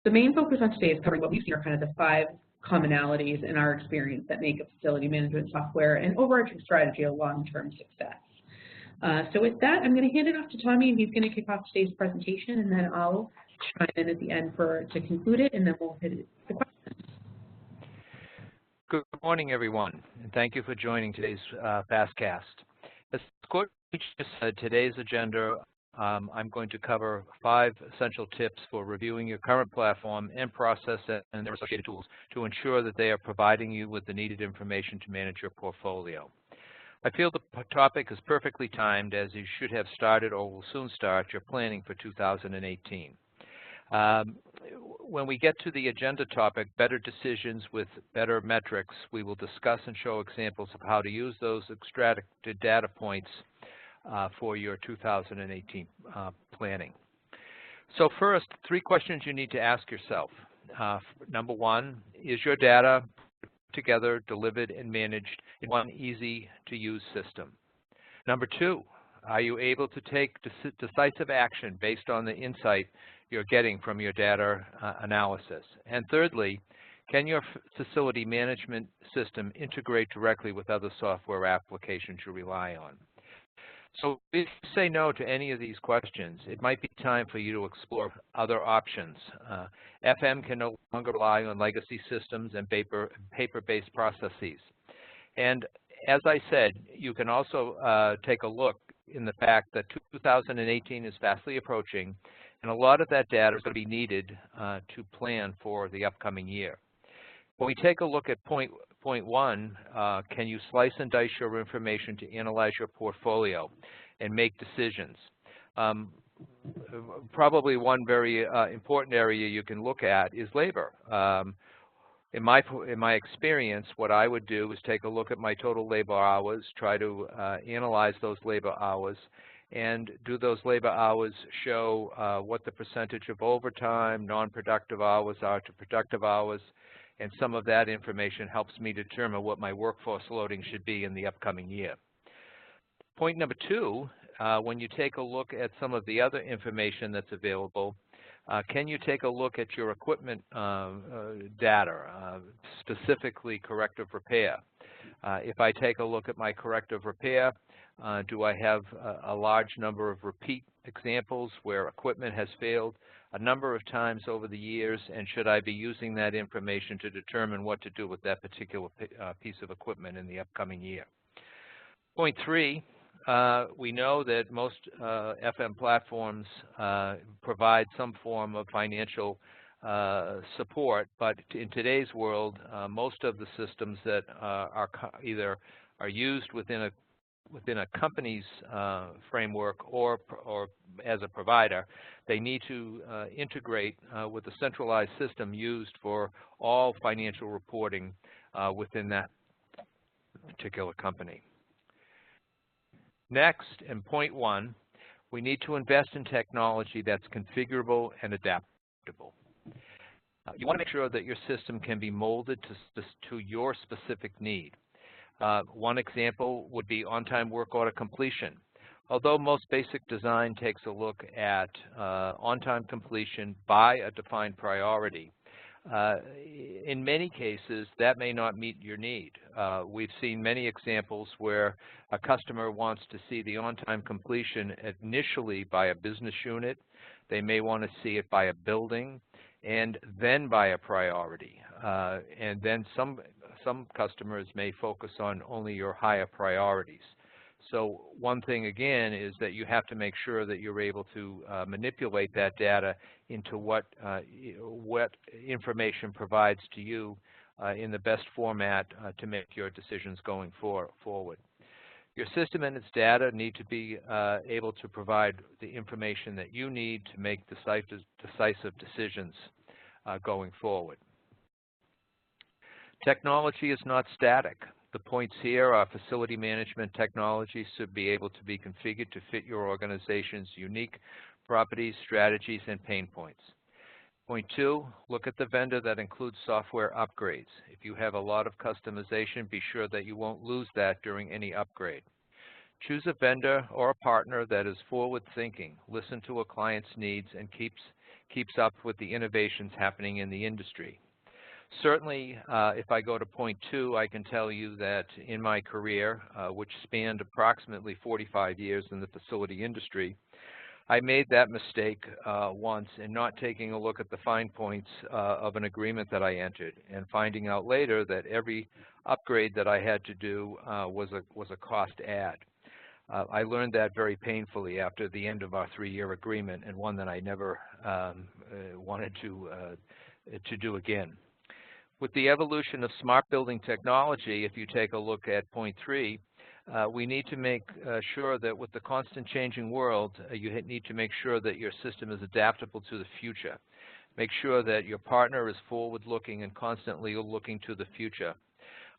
The main focus on today is covering what we've seen are kind of the 5 commonalities in our experience that make a facility management software an overarching strategy of long-term success. So with that, I'm going to hand it off to Tommy, and he's going to kick off today's presentation, and then I'll chime in at the end to conclude it, and then we'll hit the questions. Good morning, everyone, and thank you for joining today's FastCast. As Courtney just said, today's agenda, I'm going to cover 5 essential tips for reviewing your current platform and process and their associated tools to ensure that they are providing you with the needed information to manage your portfolio. I feel the topic is perfectly timed, as you should have started or will soon start your planning for 2018. When we get to the agenda topic, better decisions with better metrics, we will discuss and show examples of how to use those extracted data points for your 2018 planning. So first, 3 questions you need to ask yourself. Number 1, is your data together, delivered, and managed in one easy-to-use system? Number 2, are you able to take decisive action based on the insight you're getting from your data analysis? And thirdly, can your facility management system integrate directly with other software applications you rely on? So if you say no to any of these questions, it might be time for you to explore other options. FM can no longer rely on legacy systems and paper-based processes. And as I said, you can also take a look in the fact that 2018 is fastly approaching, and a lot of that data is going to be needed to plan for the upcoming year. When we take a look at point 1, can you slice and dice your information to analyze your portfolio and make decisions? Probably one very important area you can look at is labor. In my experience, what I would do is take a look at my total labor hours, try to analyze those labor hours, and do those labor hours show what the percentage of overtime, non-productive hours are to productive hours, and some of that information helps me determine what my workforce loading should be in the upcoming year. Point number 2, when you take a look at some of the other information that's available, can you take a look at your equipment data, specifically corrective repair? If I take a look at my corrective repair, do I have a large number of repeat examples where equipment has failed a number of times over the years, and should I be using that information to determine what to do with that particular piece of equipment in the upcoming year? Point 3, we know that most FM platforms provide some form of financial support, but in today's world, most of the systems that either are used within a company's framework or as a provider, they need to integrate with a centralized system used for all financial reporting within that particular company. Next, in point 1, we need to invest in technology that's configurable and adaptable. You want to make sure that your system can be molded to your specific need. One example would be on-time work order completion. Although most basic design takes a look at on-time completion by a defined priority, in many cases that may not meet your need. We've seen many examples where a customer wants to see the on-time completion initially by a business unit. They may want to see it by a building, and then by a priority. And then some customers may focus on only your higher priorities. So one thing, again, is that you have to make sure that you're able to manipulate that data into what information provides to you in the best format to make your decisions going forward. Your system and its data need to be able to provide the information that you need to make decisive decisions going forward. Technology is not static. The points here are facility management technology should be able to be configured to fit your organization's unique properties, strategies, and pain points. Point 2, look at the vendor that includes software upgrades. If you have a lot of customization, be sure that you won't lose that during any upgrade. Choose a vendor or a partner that is forward-thinking, listen to a client's needs, and keeps up with the innovations happening in the industry. Certainly, if I go to point 2, I can tell you that in my career, which spanned approximately 45 years in the facility industry, I made that mistake once in not taking a look at the fine points of an agreement that I entered, and finding out later that every upgrade that I had to do was a cost add. I learned that very painfully after the end of our 3-year agreement, and one that I never wanted to do again. With the evolution of smart building technology, if you take a look at point 3, we need to make sure that with the constant changing world, you need to make sure that your system is adaptable to the future. Make sure that your partner is forward-looking and constantly looking to the future.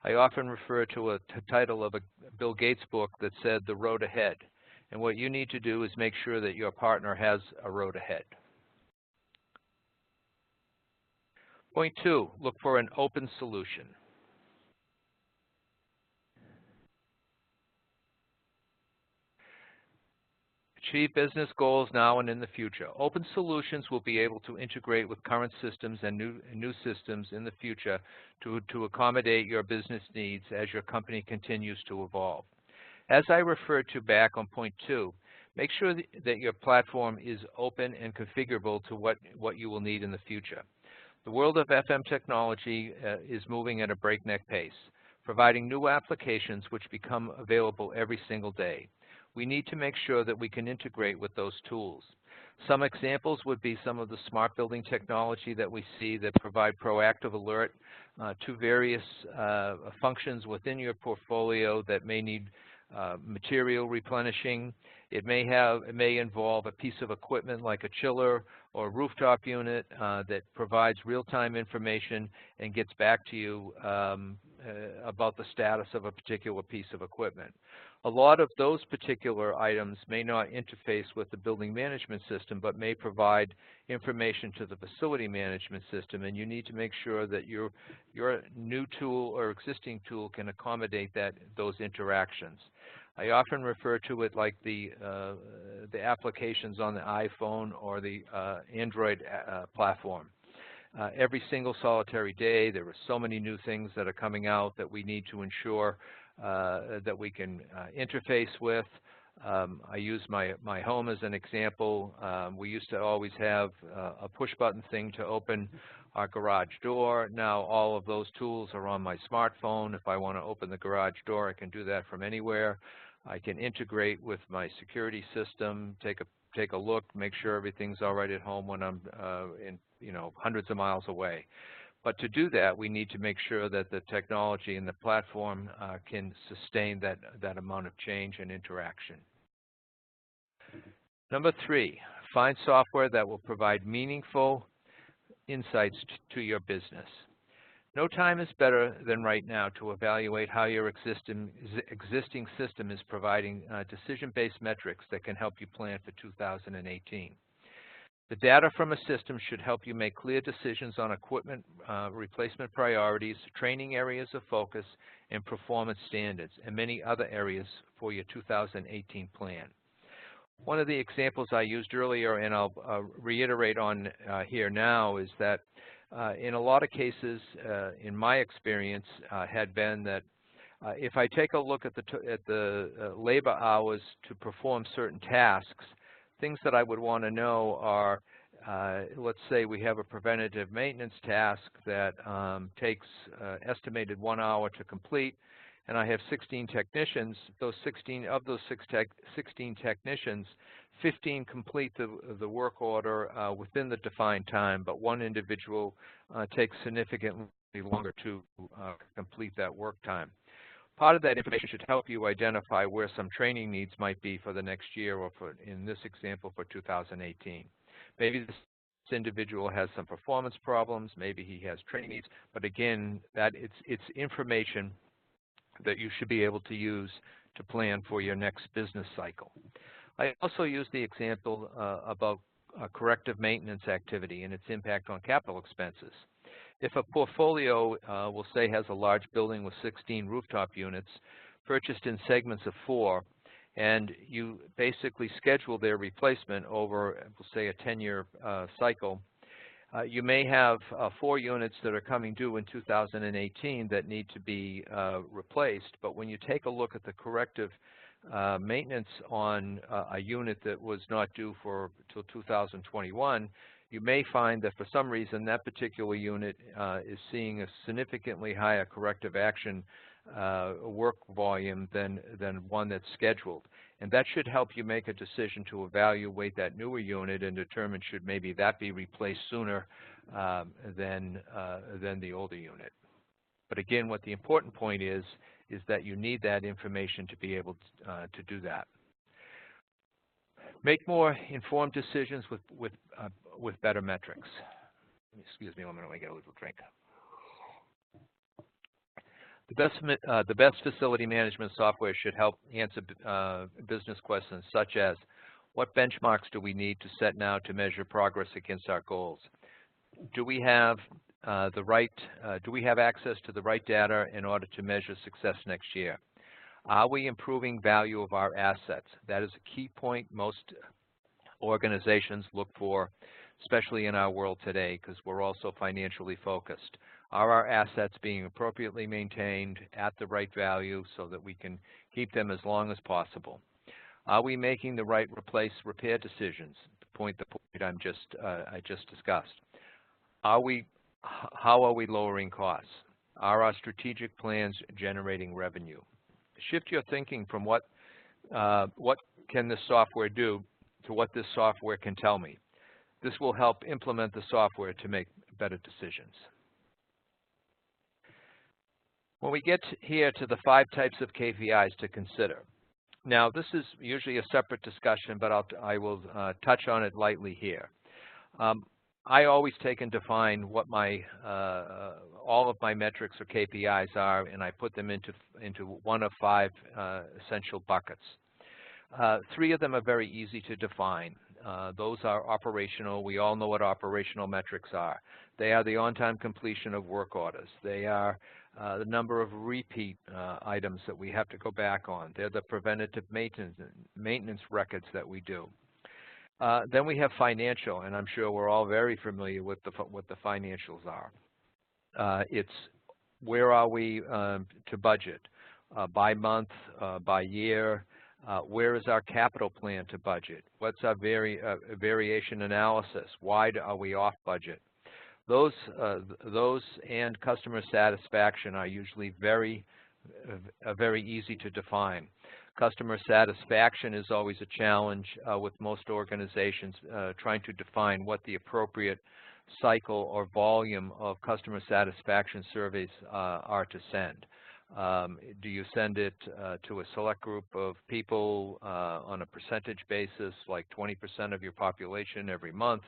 I often refer to a title of a Bill Gates book that said, "The Road Ahead." And what you need to do is make sure that your partner has a road ahead. Point 2, look for an open solution. Achieve business goals now and in the future. Open solutions will be able to integrate with current systems and new systems in the future to accommodate your business needs as your company continues to evolve. As I referred to back on point 2, make sure that your platform is open and configurable to what you will need in the future. The world of FM technology is moving at a breakneck pace, providing new applications which become available every single day. We need to make sure that we can integrate with those tools. Some examples would be some of the smart building technology that we see that provide proactive alert to various functions within your portfolio that may need material replenishing. It may involve a piece of equipment like a chiller or a rooftop unit that provides real-time information and gets back to you about the status of a particular piece of equipment. A lot of those particular items may not interface with the building management system, but may provide information to the facility management system, and you need to make sure that your new tool or existing tool can accommodate those interactions. I often refer to it like the applications on the iPhone or the Android platform. Every single solitary day, there are so many new things that are coming out that we need to ensure that we can interface with. I use my home as an example. We used to always have a push-button thing to open our garage door. Now all of those tools are on my smartphone. If I want to open the garage door, I can do that from anywhere. I can integrate with my security system, take a look, make sure everything's all right at home when I'm hundreds of miles away. But to do that, we need to make sure that the technology and the platform can sustain that amount of change and interaction. Number 3, find software that will provide meaningful insights to your business. No time is better than right now to evaluate how your existing system is providing decision-based metrics that can help you plan for 2018. The data from a system should help you make clear decisions on equipment replacement priorities, training areas of focus, and performance standards, and many other areas for your 2018 plan. One of the examples I used earlier, and I'll reiterate on here now, is that in a lot of cases, in my experience, had been that if I take a look at the labor hours to perform certain tasks, things that I would want to know are, let's say we have a preventative maintenance task that takes estimated 1 hour to complete, and I have 16 technicians. Those 16 technicians, 15 complete the work order within the defined time, but one individual takes significantly longer to complete that work time. Part of that information should help you identify where some training needs might be for the next year, or for, in this example, for 2018. Maybe this individual has some performance problems, maybe he has training needs, but again, it's information that you should be able to use to plan for your next business cycle. I also use the example about corrective maintenance activity and its impact on capital expenses. If a portfolio, we'll say, has a large building with 16 rooftop units purchased in segments of 4, and you basically schedule their replacement over, we'll say, a 10-year cycle, you may have 4 units that are coming due in 2018 that need to be replaced, but when you take a look at the corrective maintenance on a unit that was not due till 2021, you may find that for some reason that particular unit is seeing a significantly higher corrective action work volume than one that's scheduled. And that should help you make a decision to evaluate that newer unit and determine should maybe that be replaced sooner than the older unit. But again, what the important point is that you need that information to be able to do that. Make more informed decisions with better metrics. Excuse me a moment, I get a little drink. The best facility management software should help answer business questions such as, what benchmarks do we need to set now to measure progress against our goals? Do we have access to the right data in order to measure success next year? Are we improving value of our assets? That is a key point most organizations look for, especially in our world today, because we're also financially focused. Are our assets being appropriately maintained at the right value so that we can keep them as long as possible? Are we making the right repair decisions? The point I just discussed. How are we lowering costs? Are our strategic plans generating revenue? Shift your thinking from what can this software do to what this software can tell me. This will help implement the software to make better decisions. When we get here to the 5 types of KPIs to consider. Now, this is usually a separate discussion, but I will touch on it lightly here. I always take and define what all of my metrics or KPIs are, and I put them into one of 5 essential buckets. 3 of them are very easy to define. Those are operational. We all know what operational metrics are. They are the on-time completion of work orders. They are the number of repeat items that we have to go back on. They're the preventative maintenance records that we do. Then we have financial, and I'm sure we're all very familiar with what the financials are. It's where are we to budget, by month, by year. Where is our capital plan to budget? What's our variation analysis? Why are we off budget? Those and customer satisfaction are usually very easy to define. Customer satisfaction is always a challenge with most organizations trying to define what the appropriate cycle or volume of customer satisfaction surveys are to send. Do you send it to a select group of people on a percentage basis, like 20% of your population every month?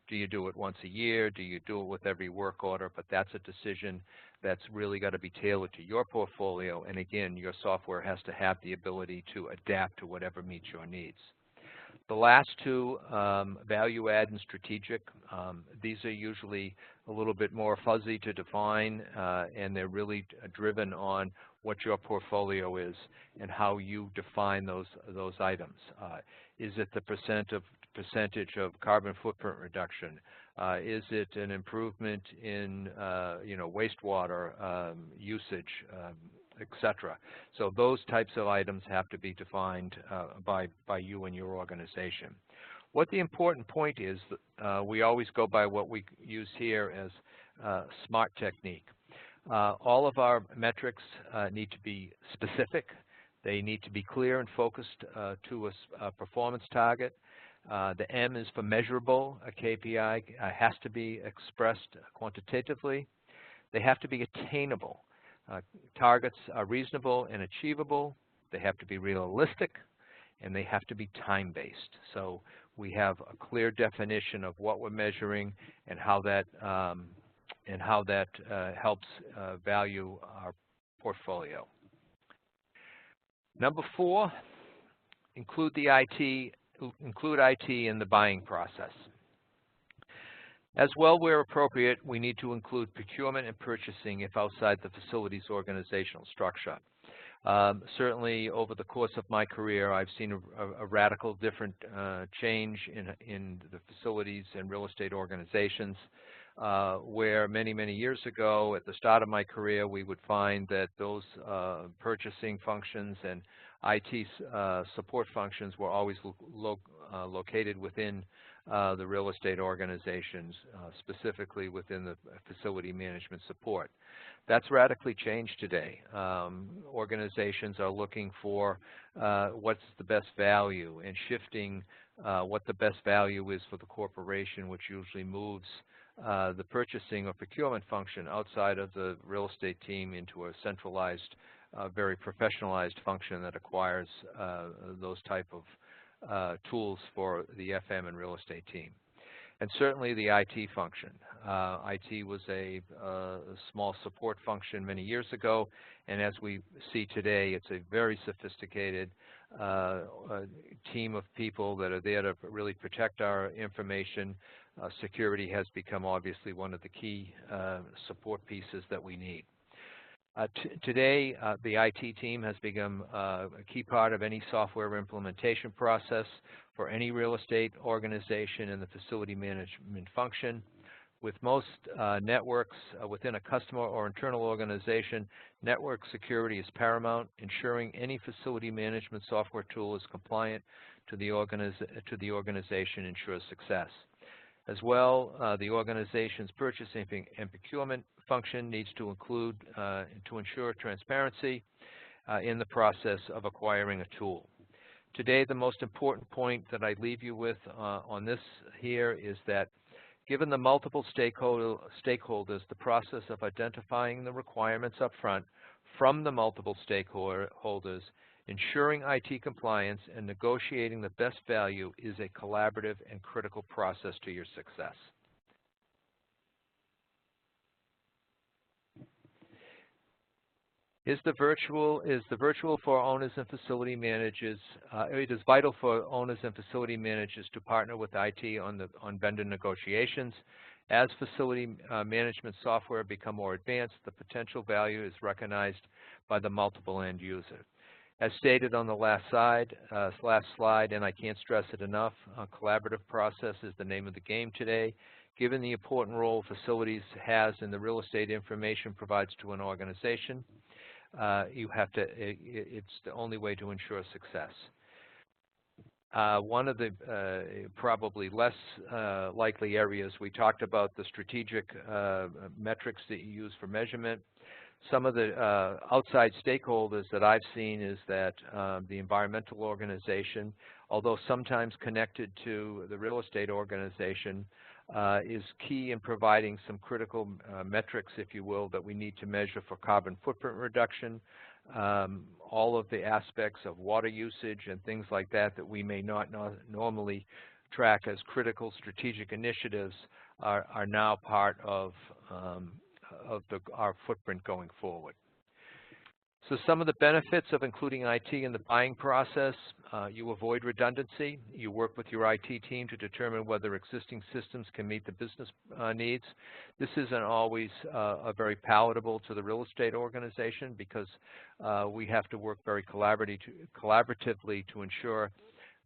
Do you do it once a year? Do you do it with every work order? But that's a decision that's really got to be tailored to your portfolio. And again, your software has to have the ability to adapt to whatever meets your needs. The last 2, value add and strategic, these are usually a little bit more fuzzy to define, and they're really driven on what your portfolio is and how you define those items. Is it the percentage of carbon footprint reduction? Is it an improvement in wastewater usage, etc.? So those types of items have to be defined by you and your organization. What the important point is, we always go by what we use here as SMART technique. All of our metrics need to be specific. They need to be clear and focused to a performance target. The M is for measurable. A KPI has to be expressed quantitatively. They have to be attainable. Targets are reasonable and achievable. They have to be realistic, and they have to be time-based. So we have a clear definition of what we're measuring and how that helps value our portfolio. Number 4, include IT in the buying process. As well, where appropriate, we need to include procurement and purchasing if outside the facility's organizational structure. Certainly, over the course of my career, I've seen a radical different change in the facilities and real estate organizations, where many, many years ago, at the start of my career, we would find that those purchasing functions and IT support functions were always located within the real estate organizations, specifically within the facility management support. That's radically changed today. Organizations are looking for what's the best value and shifting what the best value is for the corporation, which usually moves the purchasing or procurement function outside of the real estate team into a centralized, very professionalized function that acquires those type of tools for the FM and real estate team. And certainly the IT function. IT was a small support function many years ago, and as we see today, it's a very sophisticated team of people that are there to really protect our information. Security has become obviously one of the key support pieces that we need. Today, the IT team has become a key part of any software implementation process for any real estate organization in the facility management function. With most networks within a customer or internal organization, network security is paramount, ensuring any facility management software tool is compliant to the organization ensures success. As well, the organization's purchasing and procurement function needs to include to ensure transparency in the process of acquiring a tool. Today, the most important point that I leave you with on this here is that given the multiple stakeholders, the process of identifying the requirements up front from the multiple stakeholders, ensuring IT compliance, and negotiating the best value is a collaborative and critical process to your success. Is the virtual for owners and facility managers? It is vital for owners and facility managers to partner with IT on vendor negotiations. As facility management software become more advanced, the potential value is recognized by the multiple end user. As stated on the last slide, and I can't stress it enough, a collaborative process is the name of the game today. Given the important role facilities has in the real estate information provides to an organization, it's the only way to ensure success. One of the probably less likely areas, we talked about the strategic metrics that you use for measurement. Some of the outside stakeholders that I've seen is that the environmental organization, although sometimes connected to the real estate organization, is key in providing some critical metrics, if you will, that we need to measure for carbon footprint reduction, all of the aspects of water usage and things like that that we may not normally track as critical strategic initiatives are now part of our footprint going forward. So some of the benefits of including IT in the buying process, you avoid redundancy. You work with your IT team to determine whether existing systems can meet the business needs. This isn't always very palatable to the real estate organization because we have to work very collaboratively to ensure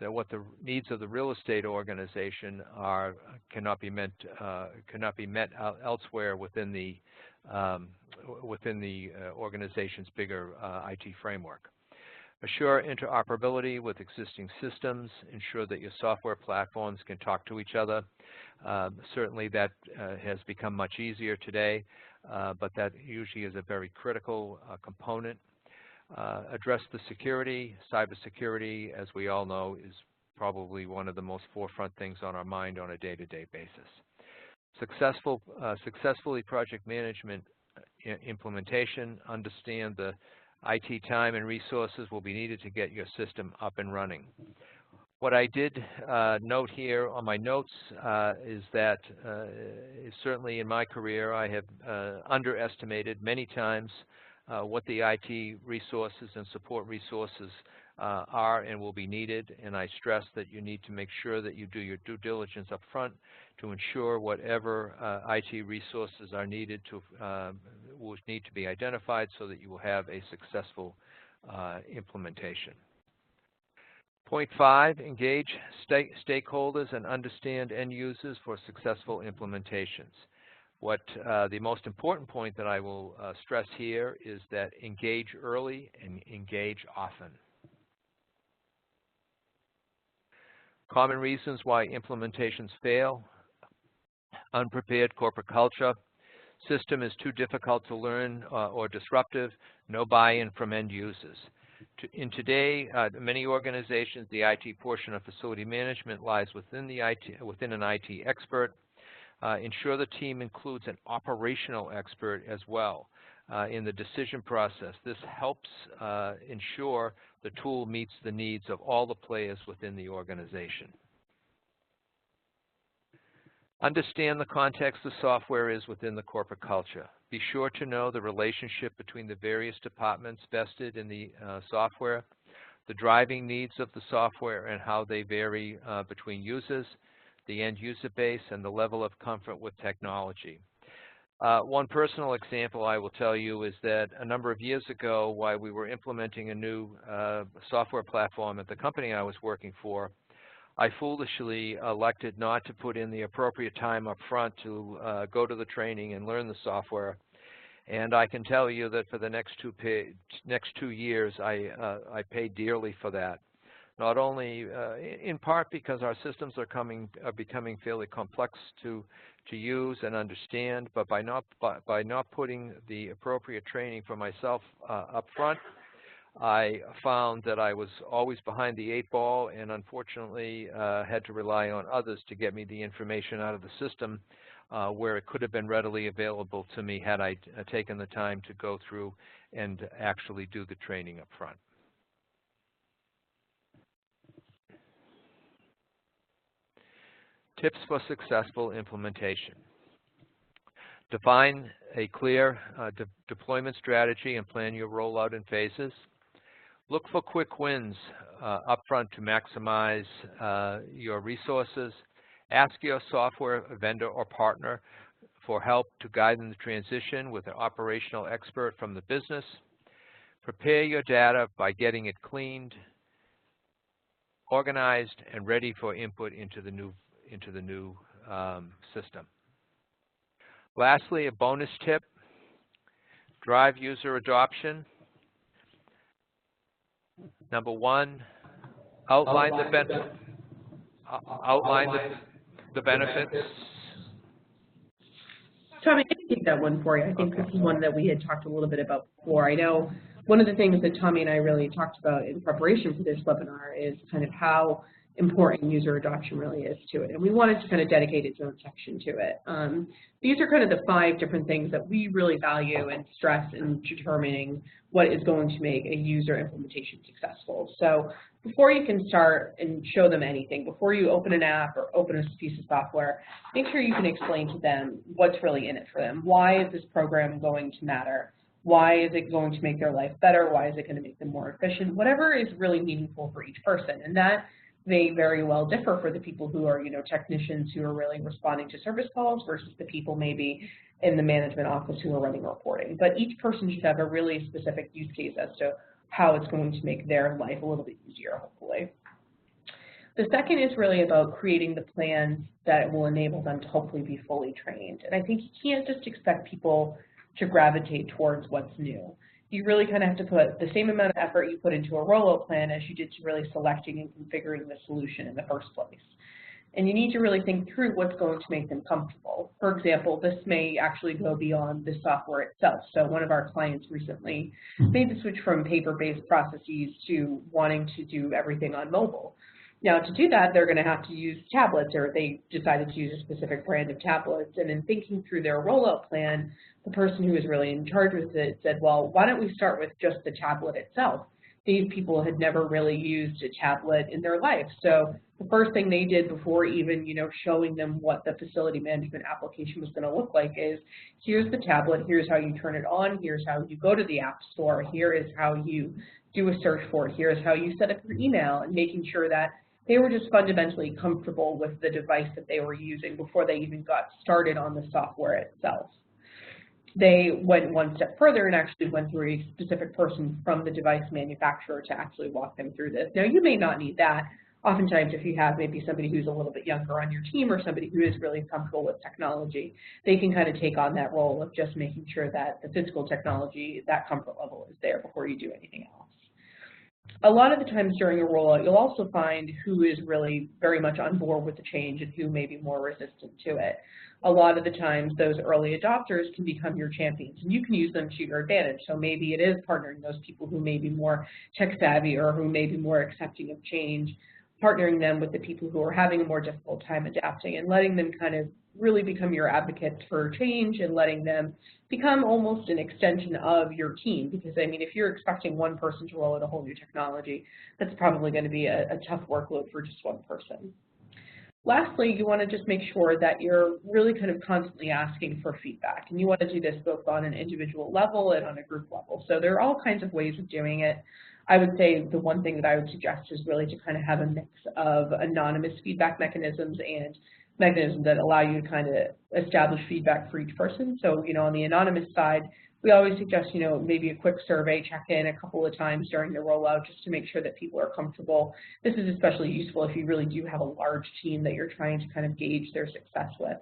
that what the needs of the real estate organization are cannot be met elsewhere within the organization's bigger IT framework. Assure interoperability with existing systems. Ensure that your software platforms can talk to each other. Certainly that has become much easier today, but that usually is a very critical component. Address the security. Cybersecurity, as we all know, is probably one of the most forefront things on our mind on a day-to-day basis. Successfully project management implementation. Understand the IT time and resources will be needed to get your system up and running. What I did note here on my notes is that certainly in my career I have underestimated many times what the IT resources and support resources are and will be needed, and I stress that you need to make sure that you do your due diligence up front to ensure whatever IT resources are needed will need to be identified so that you will have a successful implementation. Point 5, engage stakeholders and understand end users for successful implementations. What the most important point that I will stress here is that engage early and engage often. Common reasons why implementations fail: unprepared corporate culture, system is too difficult to learn or disruptive, no buy-in from end users. In today, many organizations, the IT portion of facility management lies within an IT expert. Ensure the team includes an operational expert as well in the decision process. This helps ensure the tool meets the needs of all the players within the organization. Understand the context the software is within the corporate culture. Be sure to know the relationship between the various departments vested in the software, the driving needs of the software and how they vary between users, the end user base, and the level of comfort with technology. One personal example I will tell you is that a number of years ago, while we were implementing a new software platform at the company I was working for, I foolishly elected not to put in the appropriate time up front to go to the training and learn the software. And I can tell you that for the next 2 years, I paid dearly for that. Not only in part because our systems are becoming fairly complex to use and understand, but by not putting the appropriate training for myself up front, I found that I was always behind the 8 ball and unfortunately had to rely on others to get me the information out of the system where it could have been readily available to me had I taken the time to go through and actually do the training up front. Tips for successful implementation. Define a clear deployment strategy and plan your rollout in phases. Look for quick wins upfront to maximize your resources. Ask your software vendor or partner for help to guide in the transition with an operational expert from the business. Prepare your data by getting it cleaned, organized, and ready for input into the new system. Lastly, a bonus tip: drive user adoption. Number 1, outline the benefits. Tommy, I can take that one for you. I think this is one that we had talked a little bit about before. I know one of the things that Tommy and I really talked about in preparation for this webinar is kind of how important user adoption really is to it. And we wanted to kind of dedicate its own section to it. These are kind of the 5 different things that we really value and stress in determining what is going to make a user implementation successful. So before you can start and show them anything, before you open an app or open a piece of software, make sure you can explain to them what's really in it for them. Why is this program going to matter? Why is it going to make their life better? Why is it going to make them more efficient? Whatever is really meaningful for each person. And that may very well differ for the people who are, technicians who are really responding to service calls versus the people maybe in the management office who are running reporting. But each person should have a really specific use case as to how it's going to make their life a little bit easier, hopefully. The second is really about creating the plans that will enable them to hopefully be fully trained. And I think you can't just expect people to gravitate towards what's new. You really kind of have to put the same amount of effort you put into a rollout plan as you did to really selecting and configuring the solution in the first place. And you need to really think through what's going to make them comfortable. For example, this may actually go beyond the software itself. So one of our clients recently made the switch from paper-based processes to wanting to do everything on mobile. Now, to do that, they're going to have to use tablets, or they decided to use a specific brand of tablets. And in thinking through their rollout plan, the person who was really in charge with it said, well, why don't we start with just the tablet itself? These people had never really used a tablet in their life. So the first thing they did before even, showing them what the facility management application was going to look like is, here's the tablet, here's how you turn it on, here's how you go to the app store, here is how you do a search for it, here's how you set up your email, and making sure that they were just fundamentally comfortable with the device that they were using before they even got started on the software itself. they went one step further and actually went through a specific person from the device manufacturer to actually walk them through this. Now, you may not need that. Oftentimes, if you have maybe somebody who's a little bit younger on your team or somebody who is really comfortable with technology, they can kind of take on that role of just making sure that the physical technology, that comfort level is there before you do anything else. A lot of the times during a rollout, you'll also find who is really very much on board with the change and who may be more resistant to it. A lot of the times, those early adopters can become your champions, and you can use them to your advantage. So maybe it is partnering those people who may be more tech savvy or who may be more accepting of change, partnering them with the people who are having a more difficult time adapting and letting them kind of really become your advocates for change and letting them become almost an extension of your team. Because, I mean, if you're expecting one person to roll out a whole new technology, that's probably going to be a tough workload for just one person. Lastly, you want to just make sure that you're really kind of constantly asking for feedback. And you want to do this both on an individual level and on a group level. So there are all kinds of ways of doing it. I would say the one thing that I would suggest is really to kind of have a mix of anonymous feedback mechanisms and mechanisms that allow you to kind of establish feedback for each person. So, on the anonymous side, we always suggest, maybe a quick survey, check in a couple of times during the rollout just to make sure that people are comfortable. This is especially useful if you really do have a large team that you're trying to kind of gauge their success with.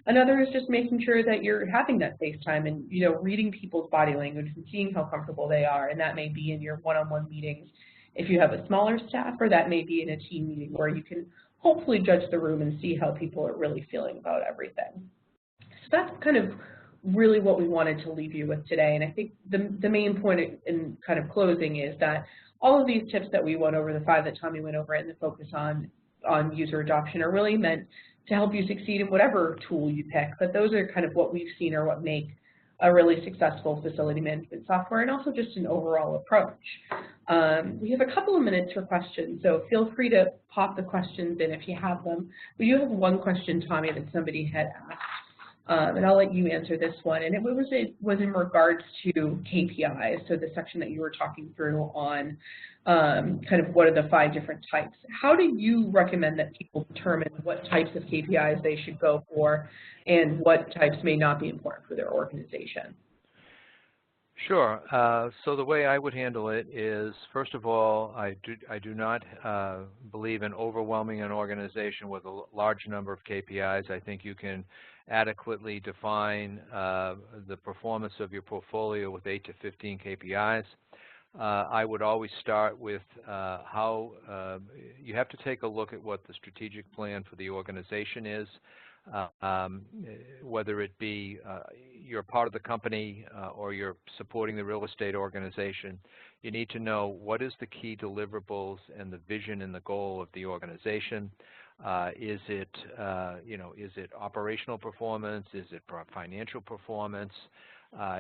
Another is just making sure that you're having that face time and, reading people's body language and seeing how comfortable they are. And that may be in your one-on-one meetings if you have a smaller staff, or that may be in a team meeting where you can hopefully judge the room and see how people are really feeling about everything. So that's kind of really what we wanted to leave you with today. And I think the main point in kind of closing is that all of these tips that we went over, the 5 that Tommy went over, and the focus on user adoption are really meant to help you succeed in whatever tool you pick. But those are kind of what we've seen are what make a really successful facility management software, and also just an overall approach. We have a couple of minutes for questions, so feel free to pop the questions in if you have them. We do have one question, Tommy, that somebody had asked. And I'll let you answer this one. And it was in regards to KPIs, so the section that you were talking through on kind of what are the 5 different types. How do you recommend that people determine what types of KPIs they should go for and what types may not be important for their organization? Sure. So the way I would handle it is, first of all, I do not believe in overwhelming an organization with a large number of KPIs. I think you can adequately define the performance of your portfolio with 8 to 15 KPIs. I would always start with how you have to take a look at what the strategic plan for the organization is. Whether it be you're part of the company or you're supporting the real estate organization, you need to know what is the key deliverables and the vision and the goal of the organization. Is it operational performance? Is it financial performance?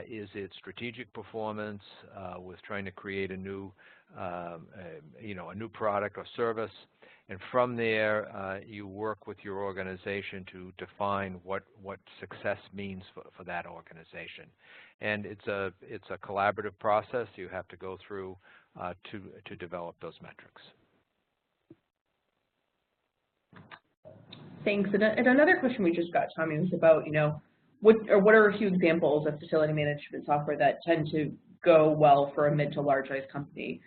Is it strategic performance with trying to create a new product or service? And from there, you work with your organization to define what success means for that organization. And it's a collaborative process you have to go through to develop those metrics. Thanks. And another question we just got, Tommy, was about, what are a few examples of facility management software that tend to go well for a mid to large size company?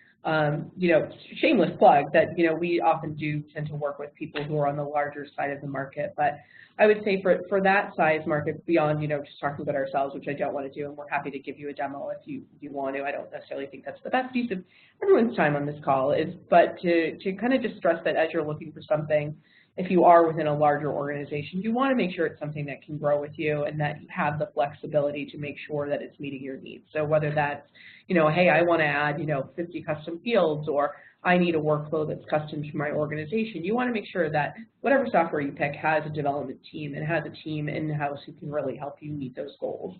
Shameless plug that, we often do tend to work with people who are on the larger side of the market. But I would say for that size market, beyond, just talking about ourselves, which I don't want to do, and we're happy to give you a demo if you want to. I don't necessarily think that's the best use of everyone's time on this call, but to kind of just stress that as you're looking for something, if you are within a larger organization, you want to make sure it's something that can grow with you and that you have the flexibility to make sure that it's meeting your needs. So whether that's, hey, I want to add, 50 custom fields, or I need a workflow that's custom to my organization, you want to make sure that whatever software you pick has a development team and has a team in-house who can really help you meet those goals.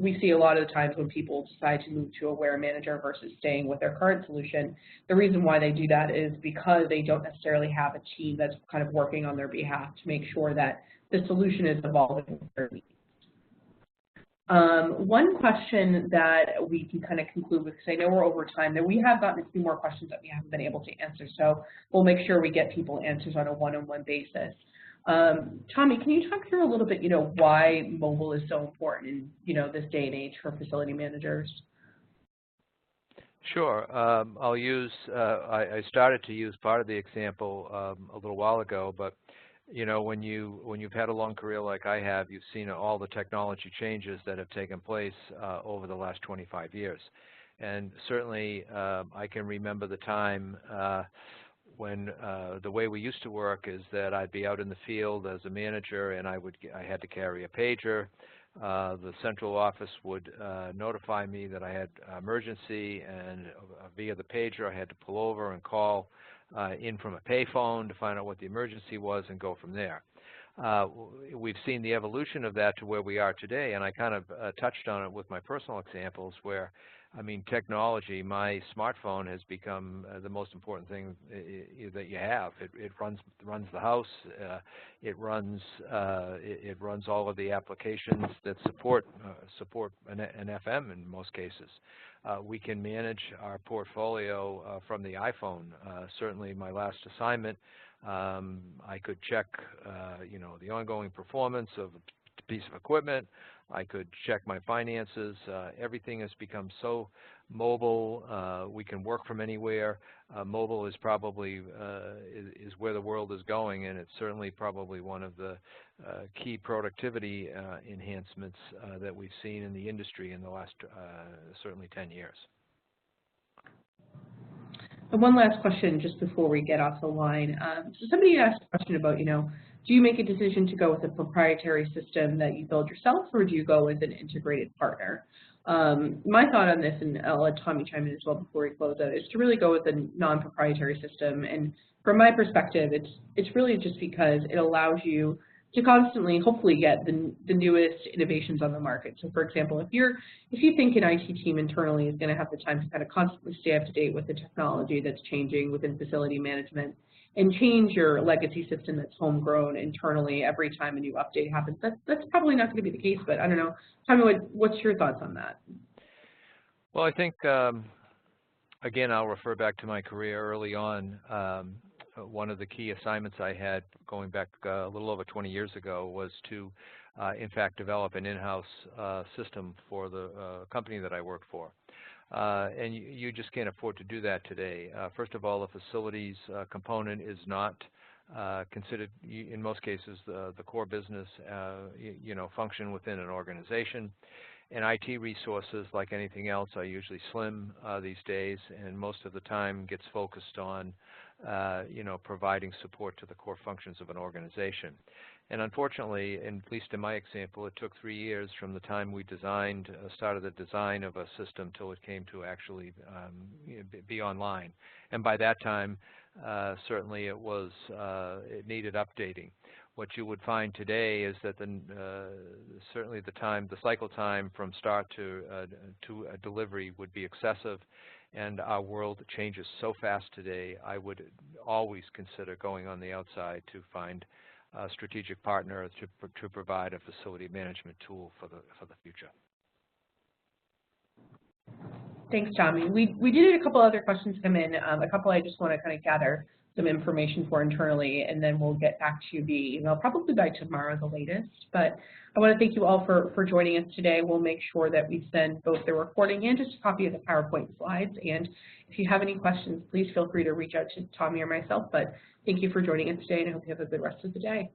We see a lot of the times when people decide to move to Aware Manager versus staying with their current solution, the reason why they do that is because they don't necessarily have a team that's kind of working on their behalf to make sure that the solution is evolving with their needs. One question that we can kind of conclude with, because I know we're over time, that we have gotten a few more questions that we haven't been able to answer, so we'll make sure we get people answers on a one-on-one basis. Tommy, can you talk through a little bit, why mobile is so important in, this day and age for facility managers? Sure. I'll use, I started to use part of the example a little while ago, but when you've had a long career like I have, you've seen all the technology changes that have taken place over the last 25 years. And certainly I can remember the time when the way we used to work is that I'd be out in the field as a manager, and I had to carry a pager. The central office would notify me that I had emergency, and via the pager I had to pull over and call in from a payphone to find out what the emergency was and go from there. We've seen the evolution of that to where we are today, and I kind of touched on it with my personal examples where, technology, my smartphone has become the most important thing that you have. It runs the house. It runs all of the applications that support an FM in most cases. We can manage our portfolio from the iPhone. Certainly, my last assignment, I could check, the ongoing performance of a piece of equipment. I could check my finances. Everything has become so mobile. We can work from anywhere. Mobile is probably is where the world is going, and it's certainly probably one of the key productivity enhancements that we've seen in the industry in the last certainly 10 years. And one last question just before we get off the line. So somebody asked a question about, do you make a decision to go with a proprietary system that you build yourself, or do you go with an integrated partner? My thought on this, and I'll let Tommy chime in as well before we close out, is to really go with a non-proprietary system. And from my perspective, it's really just because it allows you to constantly, hopefully, get the newest innovations on the market. So, for example, if you think an IT team internally is going to have the time to kind of constantly stay up to date with the technology that's changing within facility management and change your legacy system that's homegrown internally every time a new update happens, that's probably not going to be the case. But I don't know, Tommy, what's your thoughts on that? Well, I think again, I'll refer back to my career early on. One of the key assignments I had going back a little over 20 years ago was to, in fact, develop an in-house system for the company that I worked for. And you just can't afford to do that today. First of all, the facilities component is not considered, in most cases, the core business, function within an organization. And IT resources, like anything else, are usually slim these days, and most of the time gets focused on providing support to the core functions of an organization. And unfortunately, at least in my example, it took 3 years from the time we started the design of a system till it came to actually be online. And by that time, certainly it needed updating. What you would find today is that certainly the cycle time from start to a delivery would be excessive. And our world changes so fast today, I would always consider going on the outside to find a strategic partner to provide a facility management tool for the future. Thanks, Tommy. We did a couple other questions come in. A couple I just want to kind of gather some information for internally, and then we'll get back to you via email, probably by tomorrow the latest. But I want to thank you all for joining us today. We'll make sure that we send both the recording and just a copy of the PowerPoint slides. And if you have any questions, please feel free to reach out to Tommy or myself. But thank you for joining us today, and I hope you have a good rest of the day.